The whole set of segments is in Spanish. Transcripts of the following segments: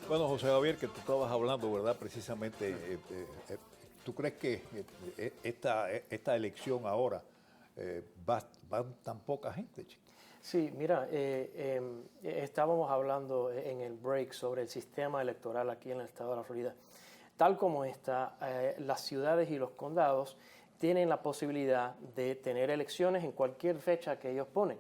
Bueno, José Javier, que tú estabas hablando, ¿verdad? Precisamente, ¿tú crees que esta elección ahora va tan poca gente, chico? Sí, mira, estábamos hablando en el break sobre el sistema electoral aquí en el estado de la Florida. Tal como está, las ciudades y los condados tienen la posibilidad de tener elecciones en cualquier fecha que ellos ponen.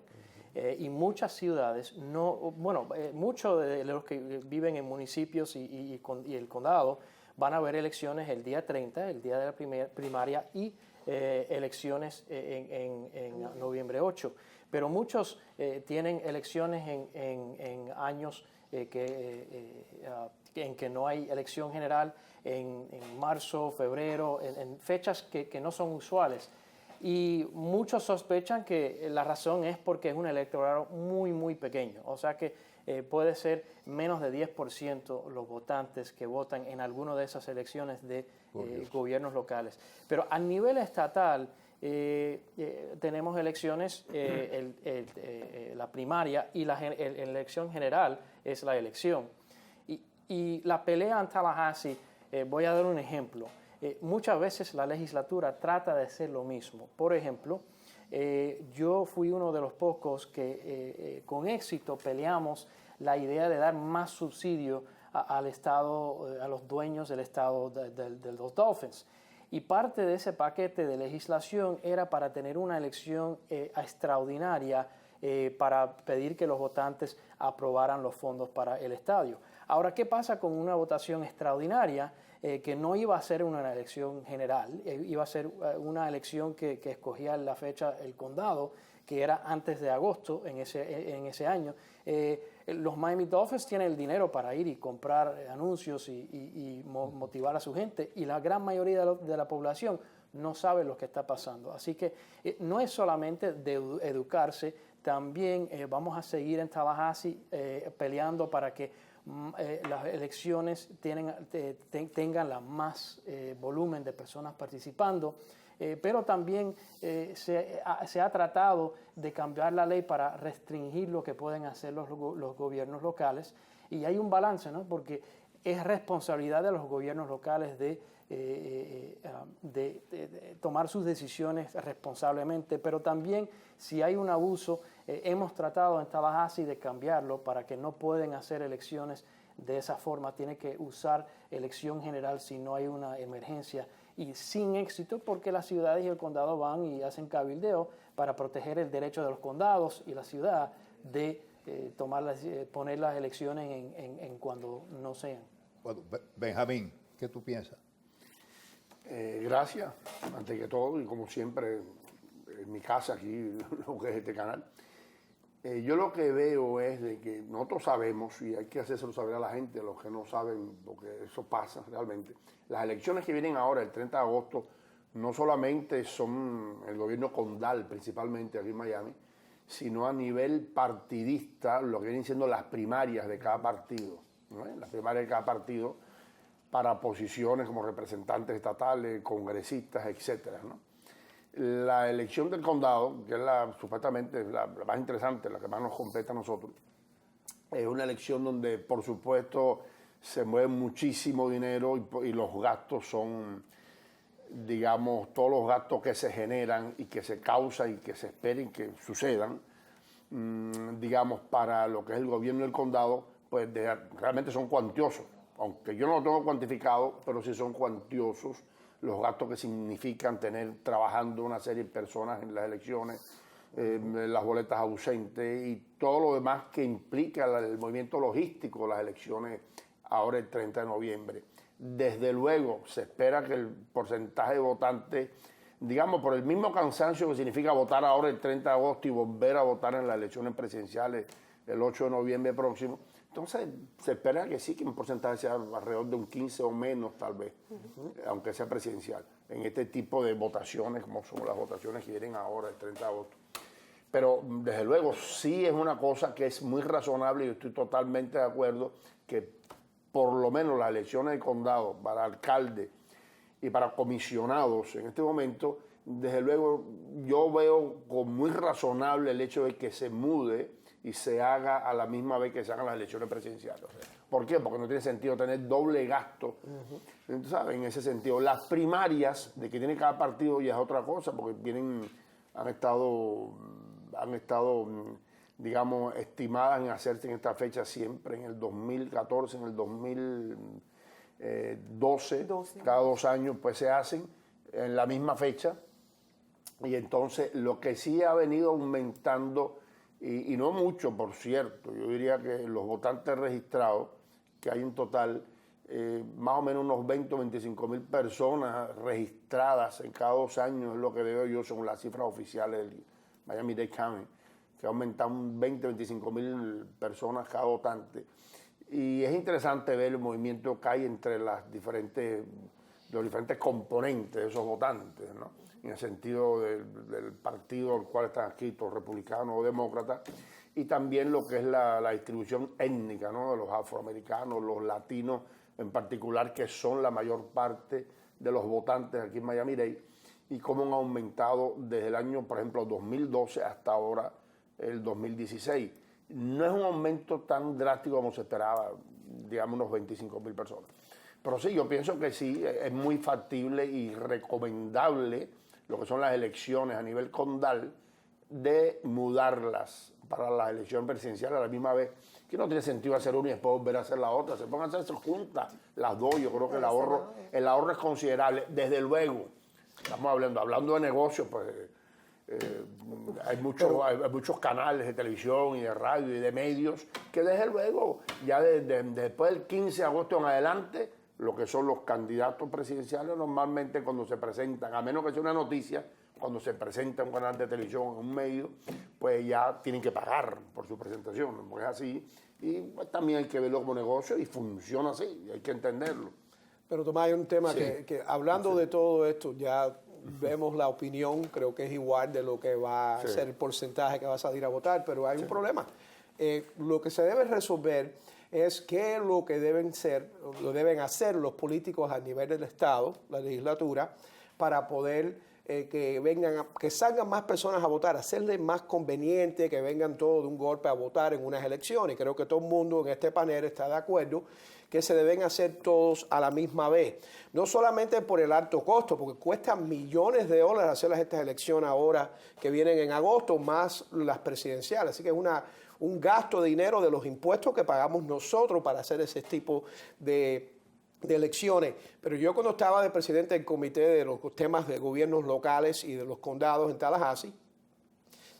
Y muchas ciudades, muchos de los que viven en municipios y el condado van a haber elecciones el día 30, el día de la primaria, y elecciones en noviembre 8. Pero muchos tienen elecciones en años en que no hay elección general, en marzo, febrero, en fechas que no son usuales. Y muchos sospechan que la razón es porque es un electorado muy, muy pequeño. O sea que puede ser menos de 10% los votantes que votan en alguna de esas elecciones de gobiernos locales. Pero a nivel estatal tenemos elecciones, la primaria y la elección general es la elección. Y la pelea en Tallahassee, voy a dar un ejemplo. Muchas veces la legislatura trata de hacer lo mismo. Por ejemplo, yo fui uno de los pocos que con éxito peleamos la idea de dar más subsidio al Estado, a los dueños del Estado de los Dolphins. Y parte de ese paquete de legislación era para tener una elección extraordinaria para pedir que los votantes aprobaran los fondos para el estadio. Ahora, ¿qué pasa con una votación extraordinaria que no iba a ser una elección general? Iba a ser una elección que escogía la fecha el condado, que era antes de agosto en ese año. Los Miami Dolphins tienen el dinero para ir y comprar anuncios y motivar a su gente, y la gran mayoría de la población no sabe lo que está pasando. Así que no es solamente de educarse, también vamos a seguir en Tallahassee peleando para que las elecciones tengan la más volumen de personas participando, pero también se ha tratado de cambiar la ley para restringir lo que pueden hacer los gobiernos locales, y hay un balance, ¿no? Porque es responsabilidad de los gobiernos locales de tomar sus decisiones responsablemente, pero también si hay un abuso, hemos tratado en Tallahassee de cambiarlo para que no pueden hacer elecciones de esa forma. Tiene que usar elección general si no hay una emergencia, y sin éxito porque las ciudades y el condado van y hacen cabildeo para proteger el derecho de los condados y la ciudad de poner las elecciones en cuando no sean. Bueno, Benjamín, ¿qué tú piensas? Gracias, antes que todo, y como siempre, en mi casa aquí, lo que es este canal. Yo lo que veo es de que nosotros sabemos, y hay que hacérselo saber a la gente, a los que no saben, porque eso pasa realmente. Las elecciones que vienen ahora, el 30 de agosto, no solamente son el gobierno condal, principalmente aquí en Miami, sino a nivel partidista, lo que vienen siendo las primarias de cada partido, ¿no? Las primarias de cada partido para posiciones como representantes estatales, congresistas, etcétera, ¿no? La elección del condado, que es supuestamente la más interesante, la que más nos compete a nosotros, es una elección donde, por supuesto, se mueve muchísimo dinero y los gastos son, digamos, todos los gastos que se generan y que se causan y que se esperen que sucedan, digamos, para lo que es el gobierno del condado, pues realmente son cuantiosos. Aunque yo no lo tengo cuantificado, pero sí son cuantiosos los gastos que significan tener trabajando una serie de personas en las elecciones, las boletas ausentes y todo lo demás que implica el movimiento logístico de las elecciones ahora el 30 de noviembre. Desde luego se espera que el porcentaje de votantes, digamos, por el mismo cansancio que significa votar ahora el 30 de agosto y volver a votar en las elecciones presidenciales el 8 de noviembre próximo, entonces se espera que sí, que un porcentaje sea alrededor de un 15 o menos tal vez, aunque sea presidencial, en este tipo de votaciones como son las votaciones que vienen ahora el 30 de agosto. Pero desde luego sí es una cosa que es muy razonable y yo estoy totalmente de acuerdo que por lo menos las elecciones de condado para alcalde y para comisionados en este momento, desde luego yo veo como muy razonable el hecho de que se mude y se haga a la misma vez que se hagan las elecciones presidenciales. ¿Por qué? Porque no tiene sentido tener doble gasto. Entonces, ¿sabes? En ese sentido, las primarias de que tiene cada partido ya es otra cosa, porque han estado, digamos, estimadas en hacerse en esta fecha siempre, en el 2014, en el 2012, cada 2 años pues se hacen en la misma fecha. Y entonces lo que sí ha venido aumentando, y no mucho, por cierto, yo diría que los votantes registrados, que hay en total más o menos unos 20 o 25 mil personas registradas en cada 2 años, es lo que veo yo según las cifras oficiales del Miami-Dade County, que ha aumentado un 20 o 25 mil personas cada votante. Y es interesante ver el movimiento que hay entre los diferentes componentes de esos votantes, ¿no? En el sentido del partido al cual están adscritos, republicanos o demócratas, y también lo que es la distribución étnica, ¿no? De los afroamericanos, los latinos en particular, que son la mayor parte de los votantes aquí en Miami-Dade, y cómo han aumentado desde el año, por ejemplo, 2012 hasta ahora, el 2016. No es un aumento tan drástico como se esperaba, digamos unos 25 mil personas. Pero sí, yo pienso que sí, es muy factible y recomendable lo que son las elecciones a nivel condal, de mudarlas para la elección presidencial a la misma vez, que no tiene sentido hacer una y después volver a hacer la otra. Se pongan a hacerse juntas las dos. Yo creo que el ahorro es considerable. Desde luego, estamos hablando de negocios, pues hay muchos canales de televisión y de radio y de medios que desde luego, ya después del 15 de agosto en adelante, lo que son los candidatos presidenciales normalmente cuando se presentan, a menos que sea una noticia, cuando se presenta en un canal de televisión, en un medio, pues ya tienen que pagar por su presentación, porque es así. Y pues, también hay que verlo como negocio y funciona así, y hay que entenderlo. Pero Tomás, hay un tema Sí. que hablando de todo esto, ya vemos la opinión, creo que es igual de lo que va a ser el porcentaje que va a salir a votar, pero hay un problema. Lo que se debe resolver es qué es lo que deben hacer los políticos a nivel del Estado, la legislatura, para poder que salgan más personas a votar, hacerles más conveniente que vengan todos de un golpe a votar en unas elecciones. Creo que todo el mundo en este panel está de acuerdo que se deben hacer todos a la misma vez. No solamente por el alto costo, porque cuesta millones de dólares hacer estas elecciones ahora que vienen en agosto, más las presidenciales. Así que es un gasto de dinero de los impuestos que pagamos nosotros para hacer ese tipo de elecciones. Pero yo cuando estaba de presidente del comité de los temas de gobiernos locales y de los condados en Tallahassee,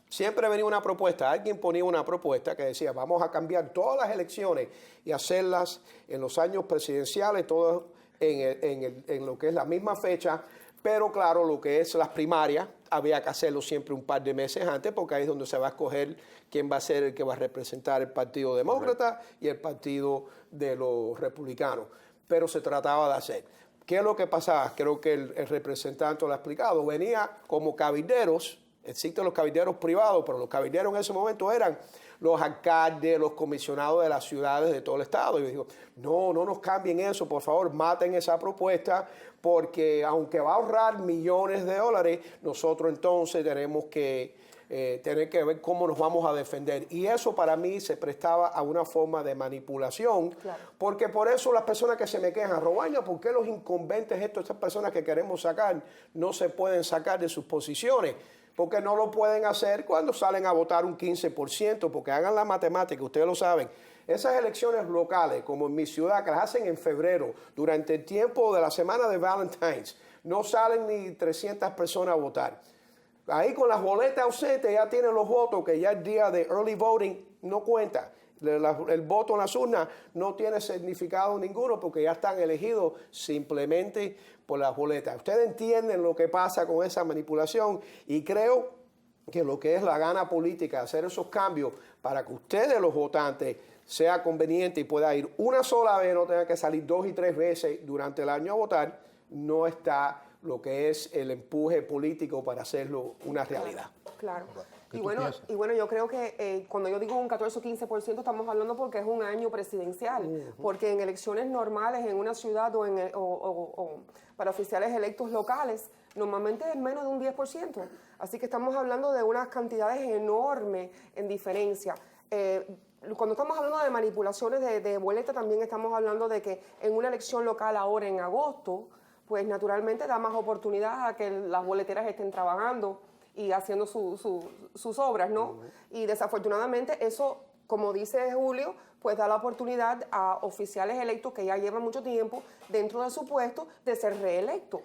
siempre venía una propuesta, alguien ponía una propuesta que decía, vamos a cambiar todas las elecciones y hacerlas en los años presidenciales, todas en lo que es la misma fecha, pero claro, lo que es las primarias, había que hacerlo siempre un par de meses antes, porque ahí es donde se va a escoger quién va a ser el que va a representar el Partido Demócrata y el Partido de los Republicanos. Pero se trataba de hacer. ¿Qué es lo que pasaba? Creo que el representante lo ha explicado. Venía como cabilderos, existen los cabilderos privados, pero los cabilderos en ese momento eran los alcaldes, los comisionados de las ciudades de todo el estado. Y yo digo, no nos cambien eso, por favor, maten esa propuesta, porque aunque va a ahorrar millones de dólares, nosotros entonces tenemos que tener que ver cómo nos vamos a defender. Y eso para mí se prestaba a una forma de manipulación, claro. Porque por eso las personas que se me quejan, Robaina, ¿por qué los incumbentes estas personas que queremos sacar no se pueden sacar de sus posiciones? Porque no lo pueden hacer cuando salen a votar un 15%, porque hagan la matemática, ustedes lo saben. Esas elecciones locales, como en mi ciudad, que las hacen en febrero, durante el tiempo de la semana de Valentine's, no salen ni 300 personas a votar. Ahí con las boletas ausentes ya tienen los votos, que ya el día de early voting no cuenta. El voto en las urnas no tiene significado ninguno porque ya están elegidos simplemente por las boletas. Ustedes entienden lo que pasa con esa manipulación y creo que lo que es la gana política, hacer esos cambios para que ustedes, los votantes, sea conveniente y pueda ir una sola vez, no tenga que salir 2 y 3 veces durante el año a votar, no está lo que es el empuje político para hacerlo una realidad. Claro. Y bueno, yo creo que cuando yo digo un 14 o 15% estamos hablando porque es un año presidencial, porque en elecciones normales en una ciudad o para oficiales electos locales, normalmente es menos de un 10%. Así que estamos hablando de unas cantidades enormes en diferencia. cuando estamos hablando de manipulaciones de boleta, también estamos hablando de que en una elección local ahora en agosto, pues naturalmente da más oportunidad a que las boleteras estén trabajando y haciendo sus obras, ¿no? Y desafortunadamente eso, como dice Julio, pues da la oportunidad a oficiales electos que ya llevan mucho tiempo dentro de su puesto de ser reelectos.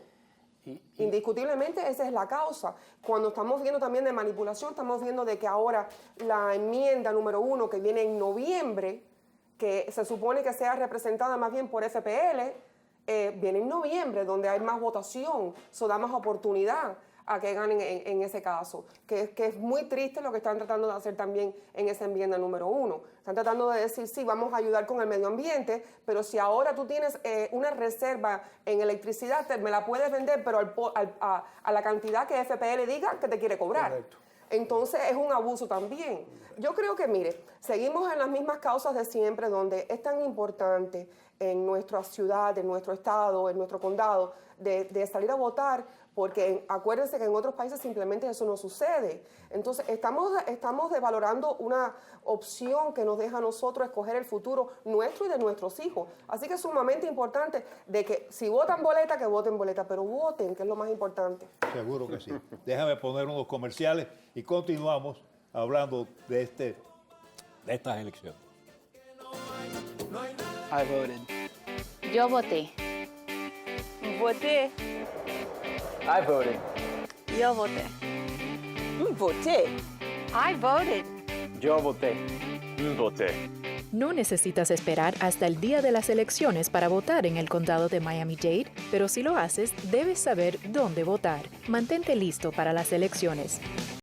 Indiscutiblemente esa es la causa. Cuando estamos viendo también de manipulación, estamos viendo de que ahora la enmienda número 1 que viene en noviembre, que se supone que sea representada más bien por FPL, viene en noviembre, donde hay más votación, eso da más oportunidad a que ganen en ese caso, que es muy triste lo que están tratando de hacer también en esa enmienda número 1. Están tratando de decir, sí, vamos a ayudar con el medio ambiente, pero si ahora tú tienes una reserva en electricidad, me la puedes vender, pero a la cantidad que FPL diga que te quiere cobrar. Correcto. Entonces es un abuso también. Yo creo que, mire, seguimos en las mismas causas de siempre, donde es tan importante en nuestra ciudad, en nuestro estado, en nuestro condado, de salir a votar, porque acuérdense que en otros países simplemente eso no sucede. Entonces estamos devalorando una opción que nos deja a nosotros escoger el futuro nuestro y de nuestros hijos. Así que es sumamente importante de que si votan boleta, que voten boleta, pero voten, que es lo más importante. Seguro que sí. Déjame poner unos comerciales y continuamos hablando de estas elecciones. I voted. Yo voté. Voté. I voted. Yo voté. Voté. I voted. Yo voté. Voté. No necesitas esperar hasta el día de las elecciones para votar en el condado de Miami-Dade, pero si lo haces, debes saber dónde votar. Mantente listo para las elecciones.